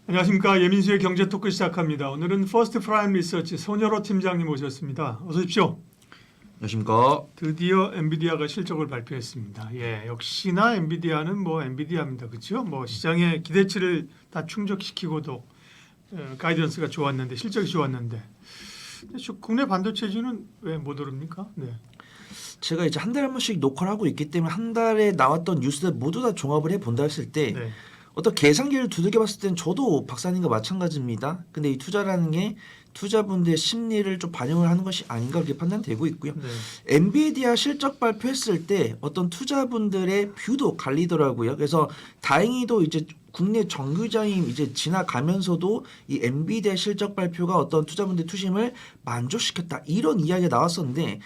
안녕하십니까. 예민수의 경제 토크 시작합니다. 오늘은 퍼스트 프라임 리서치 손여로 팀장님 모셨습니다. 어서 오십시오. 안녕하십니까. 드디어 엔비디아가 실적을 발표했습니다. 예, 역시나 엔비디아는 뭐 엔비디아입니다. 그렇죠? 뭐 시장의 기대치를 다 충족시키고도 가이던스가 좋았는데 실적이 좋았는데 국내 반도체주는 왜 못 오릅니까? 네. 제가 이제 한 달에 한 번씩 녹화를 하고 있기 때문에 한 달에 나왔던 뉴스들 모두 다 종합을 해본다 했을 때 네. 어떤 계산기를 두들겨 봤을 때는 저도 박사님과 마찬가지입니다. 근데 이 투자라는 게 투자분들의 심리를 좀 반영을 하는 것이 아닌가 그렇게 판단되고 있고요. 네. 엔비디아 실적 발표했을 때 어떤 투자분들의 뷰도 갈리더라고요. 그래서 다행히도 이제 국내 정규자임 이제 지나가면서도 이 엔비디아 실적 발표가 어떤 투자분들 투심을 만족시켰다 이런 이야기가 나왔었는데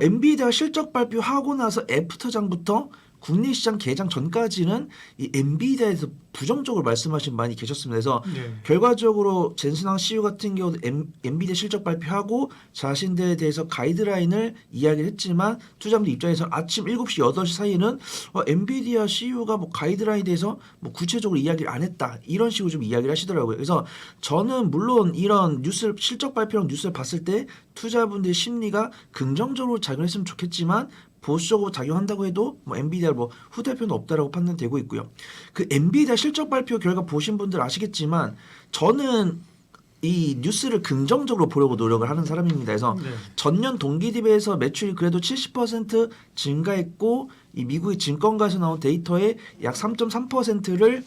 엔비디아 실적 발표하고 나서 애프터장부터 국내 시장 개장 전까지는 이 엔비디아에서 부정적으로 말씀하신 분이 많이 계셨습니다. 그래서 네. 결과적으로 젠슨왕 CEO 같은 경우도 엔비디아 실적 발표하고 자신들에 대해서 가이드라인을 이야기를 했지만 투자자들 입장에서 아침 7시, 8시 사이에는 엔비디아 CEO가 뭐 가이드라인에 대해서 뭐 구체적으로 이야기를 안 했다. 이런 식으로 좀 이야기를 하시더라고요. 그래서 저는 물론 이런 뉴스 실적 발표랑 뉴스를 봤을 때 투자분들의 심리가 긍정적으로 작용했으면 좋겠지만 보수적으로 작용한다고 해도 뭐 엔비디아 뭐 후퇴표는 없다라고 판단되고 있고요. 그 엔비디아 실적 발표 결과 보신 분들 아시겠지만 저는 이 뉴스를 긍정적으로 보려고 노력을 하는 사람입니다. 그래서 네. 전년 동기 대비해서 매출이 그래도 70% 증가했고 이 미국의 증권가에서 나온 데이터에 약 3.3%를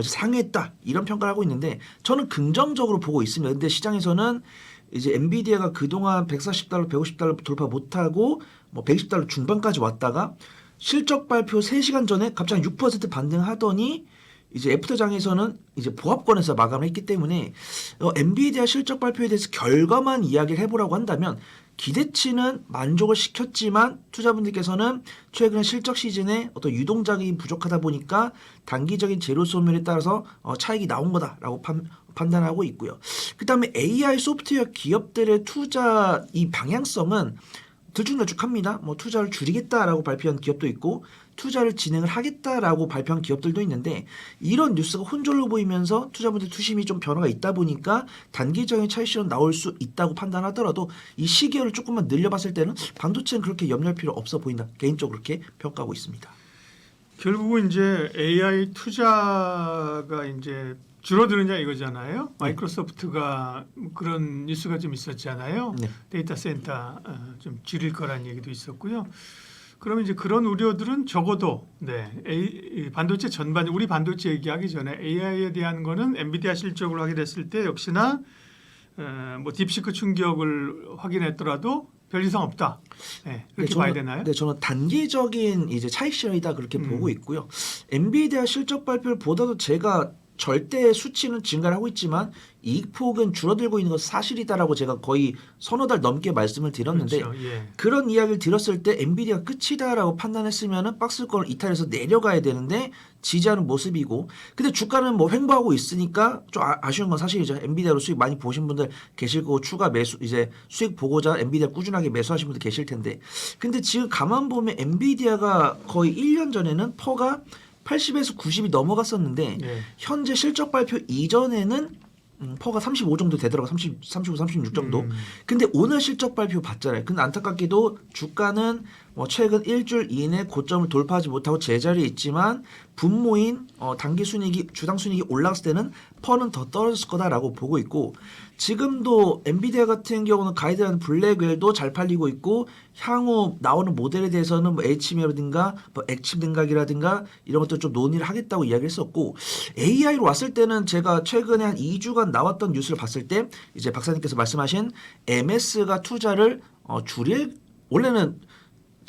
상회했다 이런 평가를 하고 있는데 저는 긍정적으로 보고 있습니다. 근데 시장에서는 이제 엔비디아가 그동안 140달러, 150달러 돌파 못하고 뭐 120달러 중반까지 왔다가 실적 발표 3시간 전에 갑자기 6% 반등하더니 이제 애프터장에서는 이제 보합권에서 마감을 했기 때문에 엔비디아 실적 발표에 대해서 결과만 이야기를 해보라고 한다면 기대치는 만족을 시켰지만 투자분들께서는 최근 실적 시즌에 어떤 유동작이 부족하다 보니까 단기적인 재료 소멸에 따라서 차익이 나온 거다라고 판단하고 있고요. 그다음에 AI 소프트웨어 기업들의 투자 이 방향성은 들쭉날쭉합니다. 뭐 투자를 줄이겠다라고 발표한 기업도 있고 투자를 진행을 하겠다라고 발표한 기업들도 있는데 이런 뉴스가 혼절로 보이면서 투자분들 투심이 좀 변화가 있다 보니까 단기적인 차익실현 나올 수 있다고 판단하더라도 이 시기를 조금만 늘려봤을 때는 반도체는 그렇게 염려할 필요 없어 보인다. 개인적으로 그렇게 평가하고 있습니다. 결국은 이제 AI 투자가 이제 줄어드느냐 이거잖아요. 마이크로소프트가 그런 뉴스가 좀 있었잖아요. 네. 데이터 센터 좀 줄일 거란 얘기도 있었고요. 그러면 이제 그런 우려들은 적어도 반도체 전반 우리 반도체 얘기하기 전에 AI에 대한 거는 엔비디아 실적을 하게 됐을 때 역시나 뭐 딥시크 충격을 확인했더라도 별 이상 없다. 네, 그렇게 봐야 되나요? 네, 저는 단기적인 이제 차익 실현이다 그렇게 보고 있고요. 엔비디아 실적 발표를 보다도 제가 절대 수치는 증가를 하고 있지만 이익폭은 줄어들고 있는 것은 사실이다라고 제가 거의 서너 달 넘게 말씀을 드렸는데 그렇죠. 예. 그런 이야기를 들었을 때 엔비디아가 끝이다라고 판단했으면 박스권을 이탈해서 내려가야 되는데 지지하는 모습이고 근데 주가는 뭐 횡보하고 있으니까 좀 아쉬운 건 사실이죠. 엔비디아로 수익 많이 보신 분들 계실 거고 추가 매수 이제 수익 보고자 엔비디아 꾸준하게 매수하신 분들 계실 텐데 근데 지금 가만 보면 엔비디아가 거의 1년 전에는 퍼가 80에서 90이 넘어갔었는데 현재 실적 발표 이전에는 퍼가 35 정도 되더라고 35, 36 정도. 근데 오늘 실적 발표 봤잖아요. 근데 안타깝게도 주가는 뭐 최근 일주일 이내 고점을 돌파하지 못하고 제자리에 있지만 분모인 단기 순이익이 주당 순이익이 올라갔을 때는 퍼는 더 떨어졌을 거다라고 보고 있고 지금도 엔비디아 같은 경우는 가이드라인 블랙웰도 잘 팔리고 있고 향후 나오는 모델에 대해서는 뭐 HM이라든가 뭐 액침 등각이라든가 이런 것들 좀 논의를 하겠다고 이야기를 했었고 AI로 왔을 때는 제가 최근에 한 2주간 나왔던 뉴스를 봤을 때 이제 박사님께서 말씀하신 MS가 투자를 줄일 원래는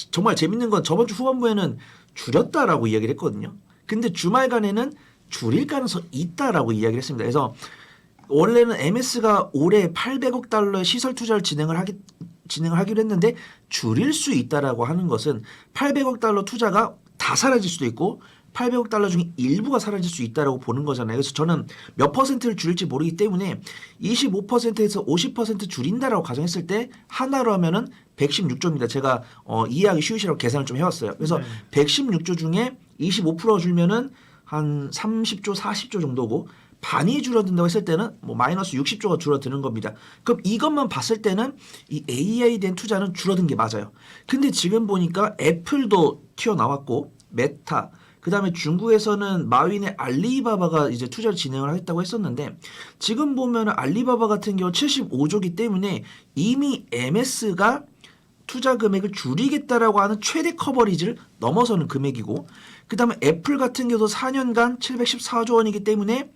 정말 재밌는 건 저번 주 후반부에는 줄였다라고 이야기를 했거든요. 근데 주말간에는 줄일 가능성이 있다라고 이야기를 했습니다. 그래서 원래는 MS가 올해 800억 달러의 시설 투자를 진행을 하기로 했는데 줄일 수 있다라고 하는 것은 800억 달러 투자가 다 사라질 수도 있고 800억 달러 중에 일부가 사라질 수 있다라고 보는 거잖아요. 그래서 저는 몇 퍼센트를 줄일지 모르기 때문에 25%에서 50% 줄인다라고 가정했을 때 하나로 하면은 116조입니다. 제가 이해하기 쉬우시라고 계산을 좀 해왔어요. 그래서 116조 중에 25% 줄면은 한 30조, 40조 정도고 반이 줄어든다고 했을 때는 뭐 마이너스 60조가 줄어드는 겁니다. 그럼 이것만 봤을 때는 이 AI에 대한 투자는 줄어든 게 맞아요. 근데 지금 보니까 애플도 튀어나왔고 메타 그다음에 중국에서는 마윈의 알리바바가 이제 투자를 진행을 하겠다고 했었는데 지금 보면 알리바바 같은 경우 75조기 때문에 이미 MS가 투자 금액을 줄이겠다라고 하는 최대 커버리지를 넘어서는 금액이고 그다음에 애플 같은 경우도 4년간 714조 원이기 때문에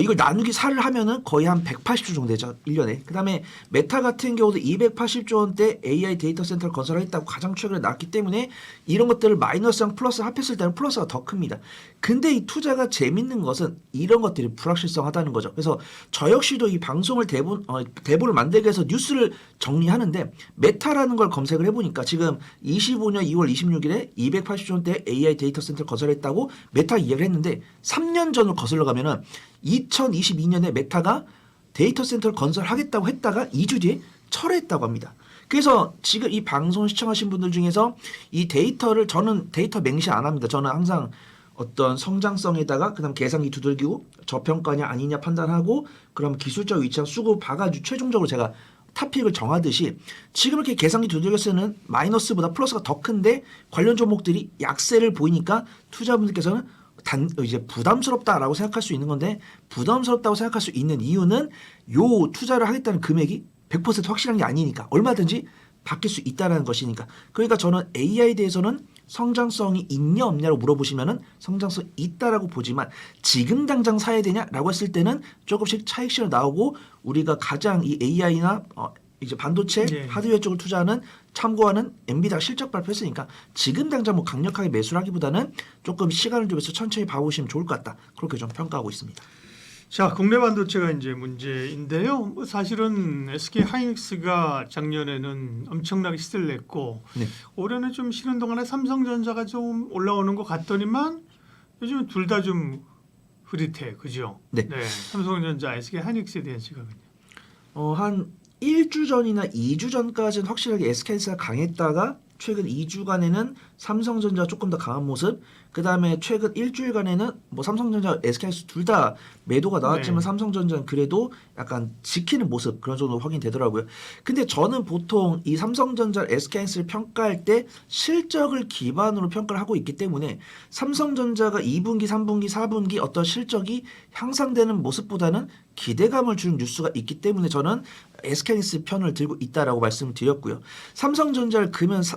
이걸 나누기 4를 하면은 거의 한 180조 정도 되죠. 1년에. 그다음에 메타 같은 경우도 280조 원대 AI 데이터 센터를 건설하겠다고 가장 최근에 나왔기 때문에 이런 것들을 마이너스랑 플러스 합했을 때는 플러스가 더 큽니다. 근데 이 투자가 재밌는 것은 이런 것들이 불확실성하다는 거죠. 그래서 저 역시도 이 방송을 대본을 만들기 위해서 뉴스를 정리하는데 메타라는 걸 검색을 해보니까 지금 25년 2월 26일에 280조 원대 AI 데이터 센터를 건설했다고 메타 이야기를 했는데 3년 전으로 거슬러 가면은 2022년에 메타가 데이터 센터를 건설하겠다고 했다가 2주 뒤에 철회했다고 합니다. 그래서 지금 이 방송 시청하신 분들 중에서 이 데이터를 저는 데이터 맹시 안 합니다. 저는 항상 어떤 성장성에다가 그다음 계산기 두들기고 저평가냐 아니냐 판단하고 그럼 기술적 위치랑 수급 봐가지고 최종적으로 제가 탑픽을 정하듯이 지금 이렇게 계산기 두들겨서는 마이너스보다 플러스가 더 큰데 관련 종목들이 약세를 보이니까 투자분들께서는 이제 부담스럽다라고 생각할 수 있는 건데 부담스럽다고 생각할 수 있는 이유는 요 투자를 하겠다는 금액이 100% 확실한 게 아니니까 얼마든지 바뀔 수 있다는 것이니까 그러니까 저는 AI에 대해서는 성장성이 있냐 없냐로 물어보시면은 성장성 있다라고 보지만 지금 당장 사야 되냐라고 했을 때는 조금씩 차익실현 나오고 우리가 가장 이 AI나 이제 반도체 하드웨어 쪽을 투자하는 참고하는 엔비디아 실적 발표했으니까 지금 당장 뭐 강력하게 매수를 하기보다는 조금 시간을 두면서 천천히 봐보시면 좋을 것 같다. 그렇게 좀 평가하고 있습니다. 자, 국내 반도체가 이제 문제인데요. 뭐 사실은 SK 하이닉스가 작년에는 엄청나게 시세를 냈고 네. 올해는 좀 쉬는 동안에 삼성전자가 좀 올라오는 것 같더니만 요즘은 둘 다 좀 흐릿해, 그죠? 네. 삼성전자, SK 하이닉스에 대한 시각은요. 한 1주 전이나 2주 전까지는 확실하게 SK가 강했다가 최근 2주간에는 삼성전자가 조금 더 강한 모습 그 다음에 최근 일주일간에는 뭐 삼성전자, SK하이닉스 둘 다 매도가 나왔지만 네. 삼성전자는 그래도 약간 지키는 모습 그런 정도 확인되더라고요. 근데 저는 보통 이 삼성전자, SK하이닉스를 평가할 때 실적을 기반으로 평가를 하고 있기 때문에 삼성전자가 2분기, 3분기, 4분기 어떤 실적이 향상되는 모습보다는 기대감을 주는 뉴스가 있기 때문에 저는 SK하이닉스 편을 들고 있다라고 말씀을 드렸고요. 삼성전자를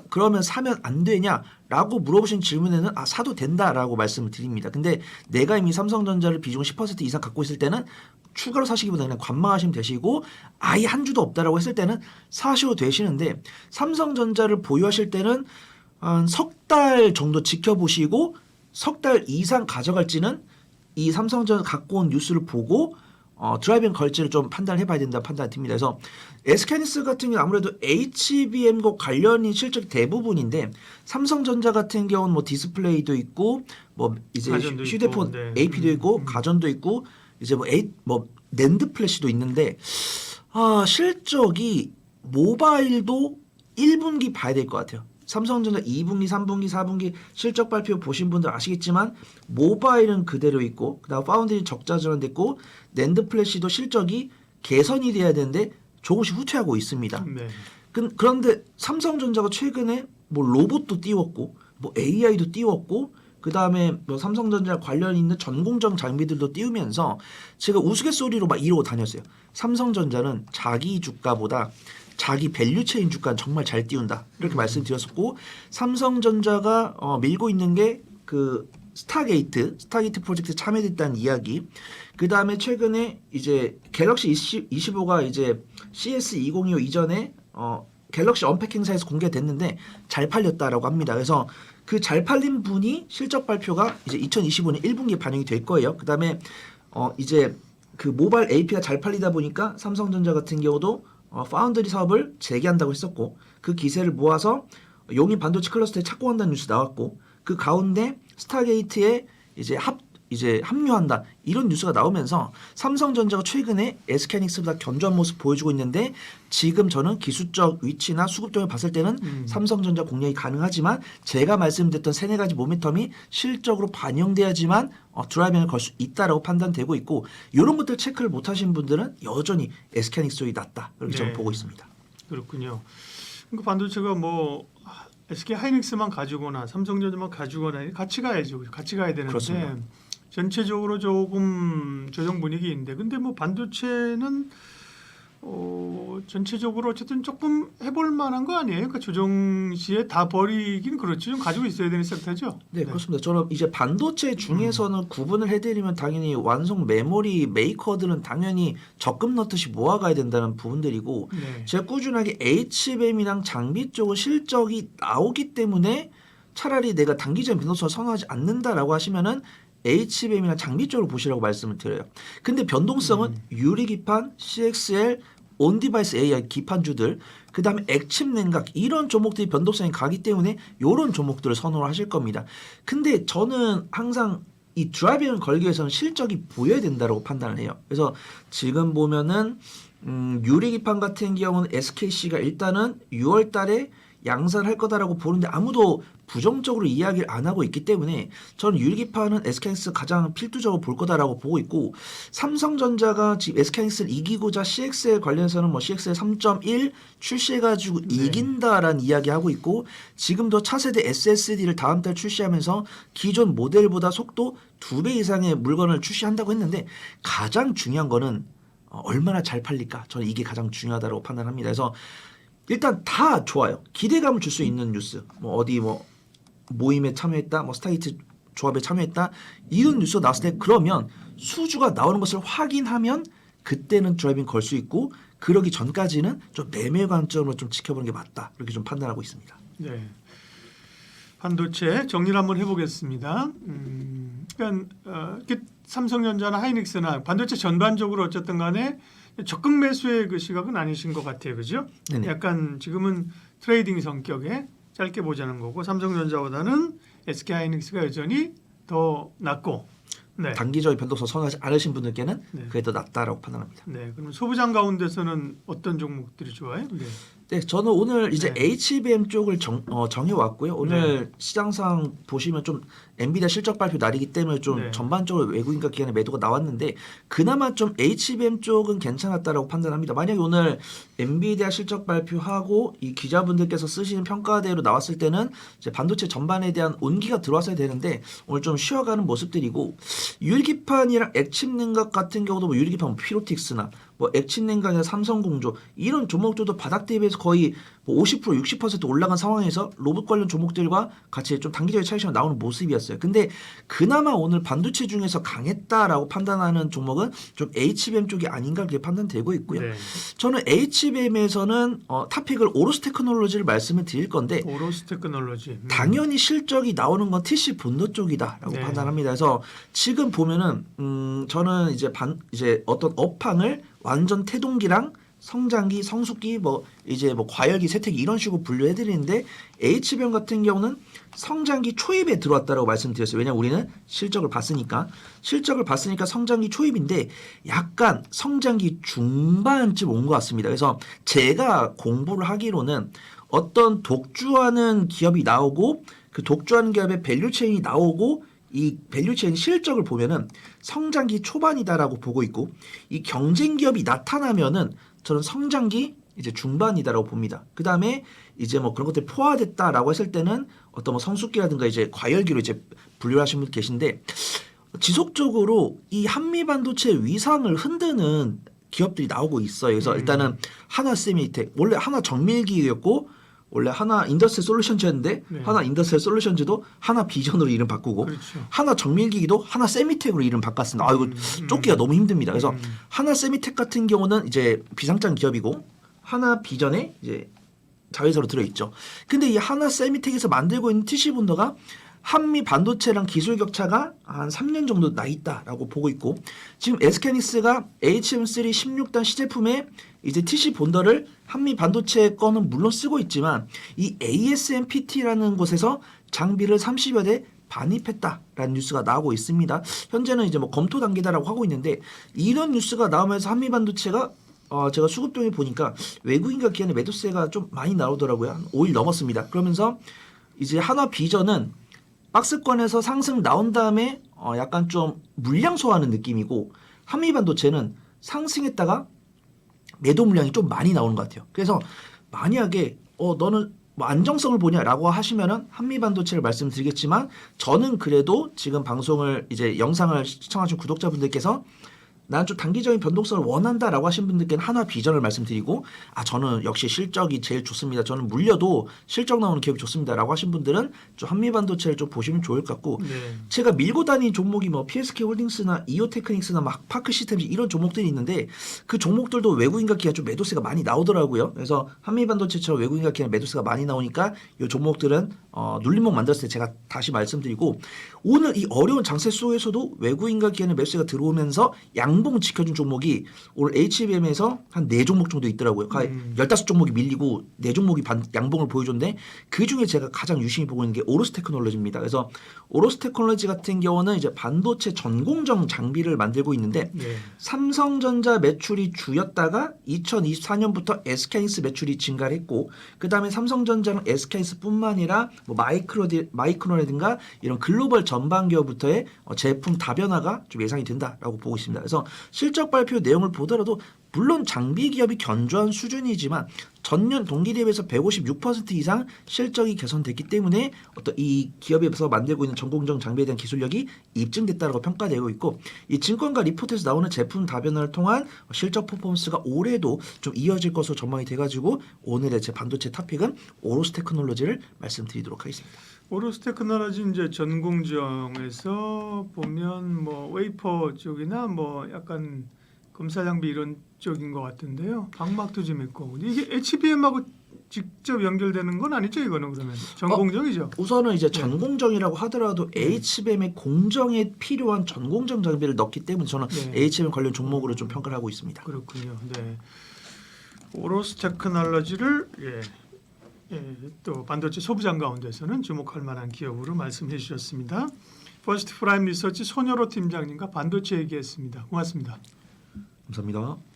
그러면 사면 안 되냐라고 물어보신 질문에는 사도 된다라고 말씀을 드립니다. 근데 내가 이미 삼성전자를 비중 10% 이상 갖고 있을 때는 추가로 사시기보다 그냥 관망하시면 되시고 아예 한 주도 없다라고 했을 때는 사셔도 되시는데 삼성전자를 보유하실 때는 한 석 달 정도 지켜보시고 석 달 이상 가져갈지는 이 삼성전자 갖고 온 뉴스를 보고 드라이빙 걸지를 좀 판단을 해봐야 된다 판단이 듭니다. 그래서 SK하이닉스 같은 경우 아무래도 HBM과 관련이 실적 대부분인데 삼성전자 같은 경우는 뭐 디스플레이도 있고 뭐 이제 휴대폰 있고, 네. AP도 있고 가전도 있고 이제 뭐 낸드 플래시도 있는데 실적이 모바일도 1분기 봐야 될 것 같아요. 삼성전자 2분기, 3분기, 4분기 실적 발표 보신 분들 아시겠지만 모바일은 그대로 있고 그다음 파운드리 적자 전환됐고 낸드 플래시도 실적이 개선이 돼야 되는데 조금씩 후퇴하고 있습니다. 네. 그런데 삼성전자가 최근에 뭐 로봇도 띄웠고 뭐 AI도 띄웠고 그다음에 뭐 삼성전자 관련 있는 전공정 장비들도 띄우면서 제가 우스갯소리로 막 이러고 다녔어요. 삼성전자는 자기 주가보다 자기 밸류체인 주가는 정말 잘 띄운다 이렇게 말씀드렸었고 삼성전자가 밀고 있는 게 그 스타게이트 프로젝트 참여됐다는 이야기 그 다음에 최근에 이제 갤럭시 25가 이제 CS2025 이전에 갤럭시 언팩 행사에서 공개됐는데 잘 팔렸다라고 합니다. 그래서 그 잘 팔린 분이 실적 발표가 이제 2025년 1분기에 반영이 될 거예요. 그 다음에 이제 그 모바일 AP가 잘 팔리다 보니까 삼성전자 같은 경우도 파운드리 사업을 재개한다고 했었고 그 기세를 모아서 용인 반도체 클러스터에 착공한다는 뉴스 나왔고 그 가운데 스타게이트에 이제 이제 합류한다 이런 뉴스가 나오면서 삼성전자가 최근에 SK하이닉스보다 견조한 모습 보여주고 있는데 지금 저는 기술적 위치나 수급 등을 봤을 때는 삼성전자 공략이 가능하지만 제가 말씀드렸던 세네 가지 모멘텀이 실적으로 반영돼야지만 드라이빙을 걸 수 있다라고 판단되고 있고 이런 것들 체크를 못하신 분들은 여전히 SK하이닉스 쪽이 낫다 그렇게 저는 보고 있습니다. 그렇군요. 그러니까 반도체가 뭐 SK 하이닉스만 가지거나 삼성전자만 가지거나 같이 가야죠. 같이 가야 되는데 그렇습니다. 전체적으로 조금 조정 분위기인데 근데 뭐 반도체는 전체적으로 어쨌든 조금 해볼 만한 거 아니에요? 그러니까 조정 시에 다 버리긴 그렇죠. 좀 가지고 있어야 되는 섹터죠. 네, 그렇습니다. 저는 이제 반도체 중에서는 구분을 해드리면 당연히 완성 메모리 메이커들은 당연히 적금 넣듯이 모아가야 된다는 부분들이고 네. 제가 꾸준하게 HBM이랑 장비 쪽은 실적이 나오기 때문에 차라리 내가 단기적인 변동성을 선호하지 않는다라고 하시면은 HBM이나 장비 쪽으로 보시라고 말씀을 드려요. 근데 변동성은 유리기판, CXL, 온디바이스 AI 기판주들, 그 다음에 액침 냉각 이런 종목들이 변동성이 가기 때문에 이런 종목들을 선호를 하실 겁니다. 근데 저는 항상 이 드라이빙을 걸기 위해서는 실적이 보여야 된다고 판단을 해요. 그래서 지금 보면은 유리기판 같은 경우는 SKC가 일단은 6월 달에 양산을 할 거다라고 보는데 아무도 부정적으로 이야기를 안 하고 있기 때문에 저는 유리기판은 SK하이닉스 가장 필두적으로 볼 거다라고 보고 있고 삼성전자가 지금 SK하이닉스를 이기고자 CXL 관련해서는 뭐 CXL 3.1 출시해가지고 이긴다라는 이야기하고 있고 지금도 차세대 SSD를 다음 달 출시하면서 기존 모델보다 속도 2배 이상의 물건을 출시한다고 했는데 가장 중요한 거는 얼마나 잘 팔릴까 저는 이게 가장 중요하다고 판단합니다. 그래서 일단 다 좋아요. 기대감을 줄 수 있는 뉴스. 뭐 어디 뭐 모임에 참여했다, 뭐 스타이트 조합에 참여했다 이런 뉴스가 나왔을 때 그러면 수주가 나오는 것을 확인하면 그때는 드라이빙 걸 수 있고 그러기 전까지는 좀 매매 관점으로 좀 지켜보는 게 맞다 이렇게 좀 판단하고 있습니다. 네. 반도체 정리를 한번 해보겠습니다. 그러니까 이렇게 삼성전자나 하이닉스나 반도체 전반적으로 어쨌든 간에 적극 매수의 그 시각은 아니신 것 같아요, 그죠? 네네. 약간 지금은 트레이딩 성격에 짧게 보자는 거고 삼성전자보다는 SK하이닉스가 여전히 더 낫고, 네. 단기적인 변동성 선호하지 않으신 분들께는 네. 그게 더 낫다라고 판단합니다. 네, 그럼 소부장 가운데서는 어떤 종목들이 좋아요? 네. 네, 저는 오늘 이제 네. HBM 쪽을 정해왔고요. 오늘 시장상 보시면 좀 엔비디아 실적 발표 날이기 때문에 좀 네. 전반적으로 외국인과 기관의 매도가 나왔는데 그나마 좀 HBM 쪽은 괜찮았다라고 판단합니다. 만약에 오늘 엔비디아 실적 발표하고 이 기자분들께서 쓰시는 평가대로 나왔을 때는 이제 반도체 전반에 대한 온기가 들어왔어야 되는데 오늘 좀 쉬어가는 모습들이고 유리기판이랑 액침 냉각 같은 경우도 뭐 유리기판 뭐 피로틱스나 뭐 액침 냉각이나 삼성공조 이런 종목들도 바닥 대비해서 거의 뭐 50% 60% 올라간 상황에서 로봇 관련 종목들과 같이 좀 단기적인 차익실현 나오는 모습이었어요. 근데 그나마 오늘 반도체 중에서 강했다라고 판단하는 종목은 좀 HBM 쪽이 아닌가 그렇게 판단되고 있고요. 네. 저는 HBM에서는 탑픽을 오로스 테크놀로지를 말씀을 드릴 건데 오로스 테크놀로지. 당연히 실적이 나오는 건 TC 본도 쪽이다라고 네. 판단합니다. 그래서 지금 보면은 저는 이제 어떤 업황을 완전 태동기랑 성장기, 성숙기, 뭐 이제 뭐 과열기, 세태기 이런 식으로 분류해 드리는데 HBM 같은 경우는 성장기 초입에 들어왔다라고 말씀드렸어요. 왜냐면 우리는 실적을 봤으니까 성장기 초입인데 약간 성장기 중반쯤 온 것 같습니다. 그래서 제가 공부를 하기로는 어떤 독주하는 기업이 나오고 그 독주하는 기업의 밸류체인이 나오고 이 밸류체인 실적을 보면은 성장기 초반이다라고 보고 있고 이 경쟁 기업이 나타나면은 저는 성장기 이제 중반이다라고 봅니다. 그 다음에 이제 뭐 그런 것들이 포화됐다라고 했을 때는 어떤 뭐 성숙기라든가 이제 과열기로 이제 분류하시는 분 계신데 지속적으로 이 한미 반도체 위상을 흔드는 기업들이 나오고 있어요. 그래서 일단은 하나 세미텍 원래 하나 정밀기였고 원래 하나 인더스트리얼 솔루션즈였는데 네. 하나 인더스트리얼 솔루션즈도 하나 비전으로 이름 바꾸고 그렇죠. 하나 정밀기기도 하나 세미텍으로 이름 바꿨습니다. 아 이거 쫓기가 너무 힘듭니다. 그래서 하나 세미텍 같은 경우는 이제 비상장 기업이고 하나 비전에 이제 자회사로 들어있죠. 근데 이 하나 세미텍에서 만들고 있는 TC 본더가 한미 반도체랑 기술 격차가 한 3년 정도 나 있다라고 보고 있고 지금 SK하이닉스가 HM3 16단 시제품에 이제 TC 본더를 한미 반도체 거는 물론 쓰고 있지만 이 ASMPT라는 곳에서 장비를 30여 대 반입했다라는 뉴스가 나오고 있습니다. 현재는 이제 뭐 검토 단계다라고 하고 있는데 이런 뉴스가 나오면서 한미반도체가 제가 수급동에 보니까 외국인과 기관의 매도세가 좀 많이 나오더라고요. 한 5일 넘었습니다. 그러면서 이제 한화 비전은 박스권에서 상승 나온 다음에 약간 좀 물량 소화하는 느낌이고 한미반도체는 상승했다가 매도 물량이 좀 많이 나오는 것 같아요. 그래서 만약에 너는 뭐 안정성을 보냐라고 하시면은 한미반도체를 말씀드리겠지만 저는 그래도 지금 방송을 이제 영상을 시청하신 구독자분들께서 난 좀 단기적인 변동성을 원한다라고 하신 분들께는 한화 비전을 말씀드리고 저는 역시 실적이 제일 좋습니다. 저는 물려도 실적 나오는 기업이 좋습니다라고 하신 분들은 좀 한미반도체를 좀 보시면 좋을 것 같고 네. 제가 밀고 다니는 종목이 뭐 PSK 홀딩스나 이오테크닉스나 막 파크 시스템즈 이런 종목들이 있는데 그 종목들도 외국인과 기관 좀 매도세가 많이 나오더라고요. 그래서 한미반도체처럼 외국인과 기관 매도세가 많이 나오니까 이 종목들은 눌림목 만들었을 때 제가 다시 말씀드리고 오늘 이 어려운 장세 속에서도 외국인과 기관의 매수세가 들어오면서 양봉 지켜준 종목이 오늘 HBM에서 한 4종목 정도 있더라고요. 15종목이 밀리고 4종목이 양봉을 보여줬는데 그중에 제가 가장 유심히 보고 있는 게 오로스 테크놀로지입니다. 그래서 오로스 테크놀로지 같은 경우는 이제 반도체 전공정 장비를 만들고 있는데 네. 삼성전자 매출이 주였다가 2024년부터 SK하이닉스 매출이 증가를 했고 그다음에 삼성전자는 SK하이닉스뿐만 아니라 뭐 마이크론이라든가 이런 글로벌 전반 기업부터의 제품 다변화가 좀 예상이 된다라고 보고 있습니다. 그래서 실적 발표 내용을 보더라도 물론 장비 기업이 견조한 수준이지만 전년 동기 대비해서 156% 이상 실적이 개선됐기 때문에 어떤 이 기업에서 만들고 있는 전공정 장비에 대한 기술력이 입증됐다고 평가되고 있고 이 증권가 리포트에서 나오는 제품 다변화를 통한 실적 퍼포먼스가 올해도 좀 이어질 것으로 전망이 돼가지고 오늘의 제 반도체 탑픽은 오로스 테크놀로지를 말씀드리도록 하겠습니다. 오로스 테크놀로지 이제 전공정에서 보면 뭐 웨이퍼 쪽이나 뭐 약간 검사 장비 이런 쪽인 것 같은데요. 광막도 좀 있고 이게 HBM하고 직접 연결되는 건 아니죠 이거는 그러면 전공정이죠. 우선은 이제 전공정이라고 하더라도 HBM의 공정에 필요한 전공정 장비를 넣기 때문에 저는 HBM 관련 종목으로 좀 평가를 하고 있습니다. 그렇군요. 네. 오로스 테크놀로지를 또 반도체 소부장 가운데서는 주목할 만한 기업으로 말씀해 주셨습니다. 퍼스트 프라임 리서치 손여로 팀장님과 반도체 얘기했습니다. 고맙습니다. 감사합니다.